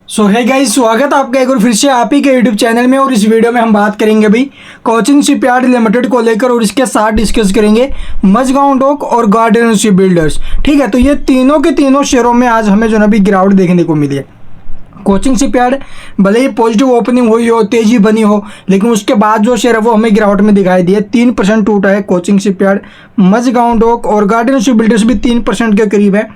सो है गाइस, स्वागत है आपका एक और फिर से आप ही के यूट्यूब चैनल में। और इस वीडियो में हम बात करेंगे भाई कोचिन शिपयार्ड लिमिटेड को लेकर और इसके साथ डिस्कस करेंगे मझगांव डॉक और गार्डन शिप बिल्डर्स। ठीक है, तो ये तीनों के तीनों शेयरों में आज हमें जो है अभी गिरावट देखने को मिली है। कोचिन शिपयार्ड भले ही पॉजिटिव ओपनिंग हुई हो, तेजी बनी हो, लेकिन उसके बाद जो शेयर है वो हमें गिरावट में दिखाई दिए। 3% टूटा है कोचिन शिपयार्ड। मझगांव डॉक और गार्डन शिप बिल्डर्स भी 3% के करीब है।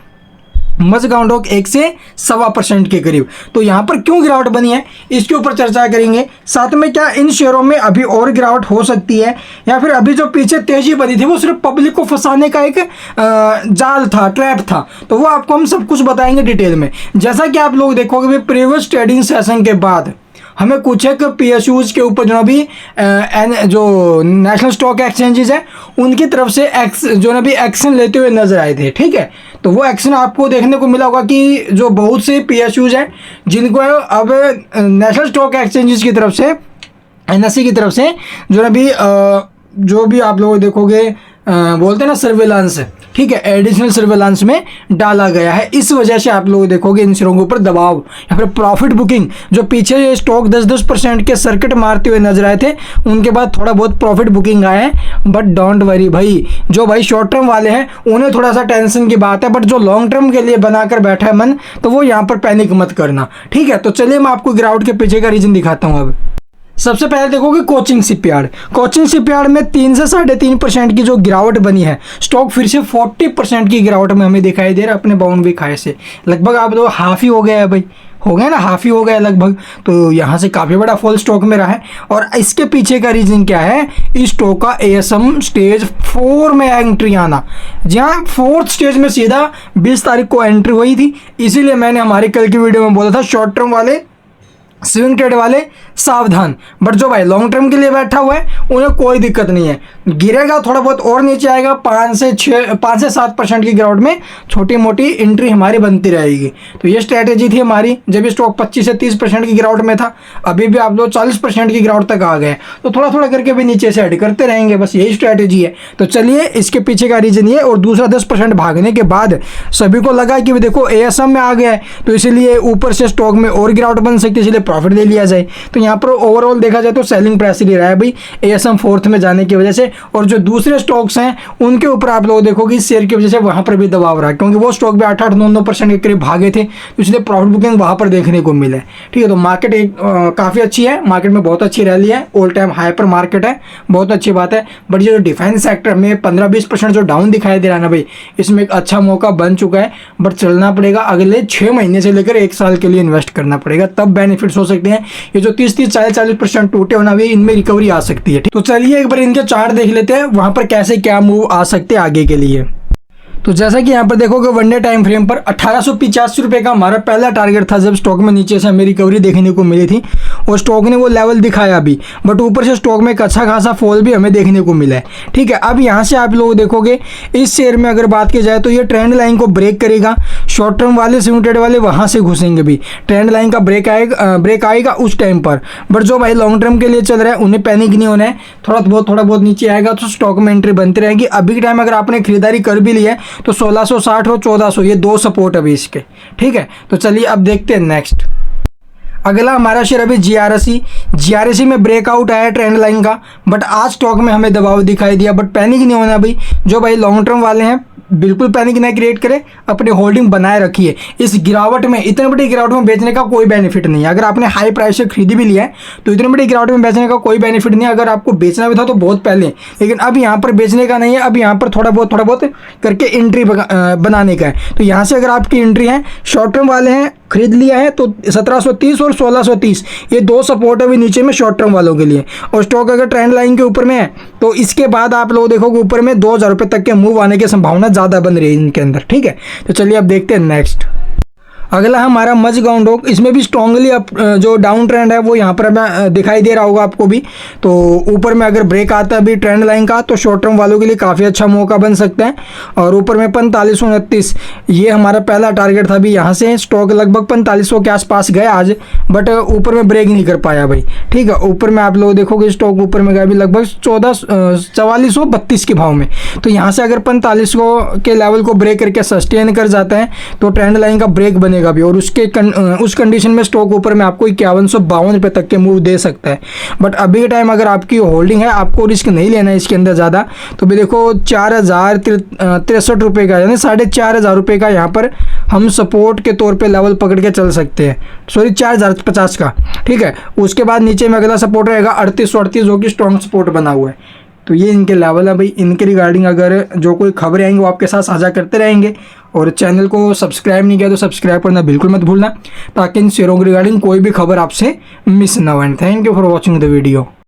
मझगांव डॉक 1 से 1.25% के करीब। तो यहाँ पर क्यों गिरावट बनी है इसके ऊपर चर्चा करेंगे। साथ में क्या इन शेयरों में अभी और गिरावट हो सकती है, या फिर अभी जो पीछे तेजी बनी थी वो सिर्फ पब्लिक को फंसाने का एक जाल था, ट्रैप था। तो वो आपको हम सब कुछ बताएंगे डिटेल में। जैसा कि आप लोग देखोगे प्रीवियस ट्रेडिंग सेशन के बाद हमें कुछ एक पीएसयूज के ऊपर जो अभी जो नेशनल स्टॉक एक्सचेंजेस है उनकी तरफ से जो अभी एक्शन लेते हुए नजर आए थे। ठीक है, तो वो एक्शन आपको देखने को मिला होगा कि जो बहुत से पीएसयूज हैं जिनको अब नेशनल स्टॉक एक्सचेंजेस की तरफ से, एनएसई की तरफ से जो भी आप लोग देखोगे बोलते हैं ना सर्वेलांस, ठीक है, एडिशनल सर्वेलांस में डाला गया है। इस वजह से आप लोग देखोगे इन शेयरों के ऊपर दबाव या फिर प्रॉफिट बुकिंग। जो पीछे स्टॉक 10% के सर्किट मारते हुए नजर आए थे उनके बाद थोड़ा बहुत प्रॉफिट बुकिंग आया है। बट डोंट वरी भाई, जो भाई शॉर्ट टर्म वाले हैं उन्हें थोड़ा सा टेंशन की बात है, बट जो लॉन्ग टर्म के लिए बनाकर बैठा है मन, तो वो यहाँ पर पैनिक मत करना। ठीक है, तो चलिए मैं आपको गिरावट के पीछे का रीजन दिखाता हूँ। अब सबसे पहले देखोगे कोचिन शिपयार्ड में 3 से 3.5% की जो गिरावट बनी है। स्टॉक फिर से 40% की गिरावट में हमें दिखाई दे रहा है अपने बाउंड वीक हाई से। लगभग आप लोग हाफ ही हो गया है भाई, हो गया ना, हाफ ही हो गया लगभग। तो यहाँ से काफ़ी बड़ा फॉल स्टॉक में रहा है। और इसके पीछे का रीजन क्या है, इस स्टॉक का एएसएम स्टेज 4 में एंट्री आना। जहाँ 4th स्टेज में सीधा 20 तारीख को एंट्री हुई थी। इसीलिए मैंने हमारी कल की वीडियो में बोला था शॉर्ट टर्म वाले, स्विंग ट्रेड वाले सावधान। बट जो भाई लॉन्ग टर्म के लिए बैठा हुआ है उन्हें कोई दिक्कत नहीं है। गिरेगा थोड़ा बहुत और नीचे आएगा, 5 से 7% की गिरावट में छोटी मोटी एंट्री हमारी बनती रहेगी। तो ये स्ट्रैटेजी थी हमारी जब स्टॉक 25 से 30% की गिरावट में था। अभी भी आप लोग 40% की गिरावट तक आ गए, तो थोड़ा थोड़ा करके भी नीचे से ऐड करते रहेंगे, बस यही स्ट्रैटेजी है। तो चलिए इसके पीछे का रीजन ये। और दूसरा 10% भागने के बाद सभी को लगा कि देखो एएसएम में आ गया है, तो इसीलिए ऊपर से स्टॉक में और गिरावट बन सकती है, इसलिए प्रॉफिट ले लिया जाए। तो यहाँ पर ओवरऑल देखा जाए तो सेलिंग प्रेशर ही रहा है भाई एएसएम 4th में जाने की वजह से। और जो दूसरे स्टॉक्स हैं उनके ऊपर आप लोग देखोगे इस शेयर की वजह से वहां पर भी दबाव रहा है, क्योंकि वो स्टॉक भी 8-9% के करीब भागे थे, तो इसलिए प्रॉफिट बुकिंग वहां पर देखने को मिला है। ठीक है, तो मार्केट काफ़ी अच्छी है, मार्केट में बहुत अच्छी रैली है, ऑल टाइम हाई पर मार्केट है, बहुत अच्छी बात है। बट ये जो डिफेंस सेक्टर में 15-20% जो डाउन दिखाई दे रहा है ना भाई, इसमें एक अच्छा मौका बन चुका है। बट चलना पड़ेगा, अगले 6 महीने से लेकर 1 साल के लिए इन्वेस्ट करना पड़ेगा, तब बेनिफिट्स हो सकते हैं। ये जो 30-40% टूटे होना भी, इनमें रिकवरी आ सकती है। तो चलिए एक बार इनके चार्ट देख लेते हैं, वहां पर कैसे क्या मूव आ सकते हैं आगे के लिए। तो जैसा कि यहाँ पर देखोगे वन डे टाइम फ्रेम पर 1885 रुपये का हमारा पहला टारगेट था जब स्टॉक में नीचे से हमें रिकवरी देखने को मिली थी, और स्टॉक ने वो लेवल दिखाया भी। बट ऊपर से स्टॉक में एक अच्छा खासा फॉल भी हमें देखने को मिला है। ठीक है, अब यहाँ से आप लोग देखोगे इस शेयर में अगर बात की जाए तो ये ट्रेंड लाइन को ब्रेक करेगा। शॉर्ट टर्म वाले, स्विंग ट्रेड वाले वहाँ से घुसेंगे भी, ट्रेंड लाइन का ब्रेक आएगा उस टाइम पर। बट जो भाई लॉन्ग टर्म के लिए चल रहा है उन्हें पैनिक नहीं होना है। थोड़ा बहुत नीचे आएगा तो स्टॉक में एंट्री बनती रहेगी। अभी के टाइम अगर आपने खरीदारी कर भी ली है तो 1660 और 1400 ये 2 सपोर्ट अभी इसके। ठीक है, तो चलिए अब देखते हैं नेक्स्ट। अगला हमारा शेयर अभी जीआरएसी में ब्रेकआउट आया ट्रेंड लाइन का, बट आज स्टॉक में हमें दबाव दिखाई दिया। बट पैनिक नहीं होना भाई, जो भाई लॉन्ग टर्म वाले हैं बिल्कुल पैनिक ना क्रिएट करें, अपनी होल्डिंग बनाए रखिए। इस गिरावट में, इतने बड़ी गिरावट में बेचने का कोई बेनिफिट नहीं है। अगर आपने हाई प्राइस से खरीदी भी लिया है तो इतने बड़ी गिरावट में बेचने का कोई बेनिफिट नहीं है। अगर आपको बेचना भी था तो बहुत पहले, लेकिन अब यहाँ पर बेचने का नहीं है। अब यहाँ पर थोड़ा बहुत करके एंट्री बनाने का है। तो यहाँ से अगर आपकी एंट्री है, शॉर्ट टर्म वाले हैं खरीद लिया है तो 1730 और 1630 ये 2 सपोर्ट अभी नीचे में शॉर्ट टर्म वालों के लिए। और स्टॉक अगर ट्रेंड लाइन के ऊपर में है तो इसके बाद आप लोग देखोगे ऊपर में 2000 रुपये तक के मूव आने की संभावना ज़्यादा बन रही है इनके अंदर। ठीक है, तो चलिए अब देखते हैं नेक्स्ट। अगला हमारा मझगांव डॉक, इसमें भी स्ट्रांगली अप जो डाउन ट्रेंड है वो यहाँ पर हमें दिखाई दे रहा होगा आपको भी। तो ऊपर में अगर ब्रेक आता है अभी ट्रेंड लाइन का तो शॉर्ट टर्म वालों के लिए काफ़ी अच्छा मौका बन सकता है। और ऊपर में 4529 ये हमारा पहला टारगेट था। अभी यहाँ से स्टॉक लगभग 4500 के आसपास गया आज, बट ऊपर में ब्रेक नहीं कर पाया भाई। ठीक है, ऊपर में आप लोग देखोगे स्टॉक ऊपर में गया अभी लगभग 4432 के भाव में। तो यहाँ से अगर 4500 के लेवल को ब्रेक करके सस्टेन कर जाता है तो ट्रेंड लाइन का ब्रेक बनेगा मिलेगा भी, और उस कंडीशन में स्टॉक ऊपर में आपको 5152 रुपये तक के मूव दे सकता है। बट अभी के टाइम अगर आपकी होल्डिंग है, आपको रिस्क नहीं लेना है इसके अंदर ज़्यादा, तो भी देखो 4063 रुपये का, यानी 4500 रुपये का यहाँ पर हम सपोर्ट के तौर पे लेवल पकड़ के चल सकते हैं। सॉरी 4050 का, ठीक है। उसके बाद नीचे में अगला सपोर्ट रहेगा 3838, जो कि स्ट्रॉन्ग सपोर्ट बना हुआ है। तो ये इनके लेवल है भाई। इनके रिगार्डिंग अगर जो कोई खबरें आएंगी वो आपके साथ साझा करते रहेंगे, और चैनल को सब्सक्राइब नहीं किया तो सब्सक्राइब करना बिल्कुल मत भूलना, ताकि इन शेयरों के रिगार्डिंग कोई भी खबर आपसे मिस ना हो। Thank you for watching the video.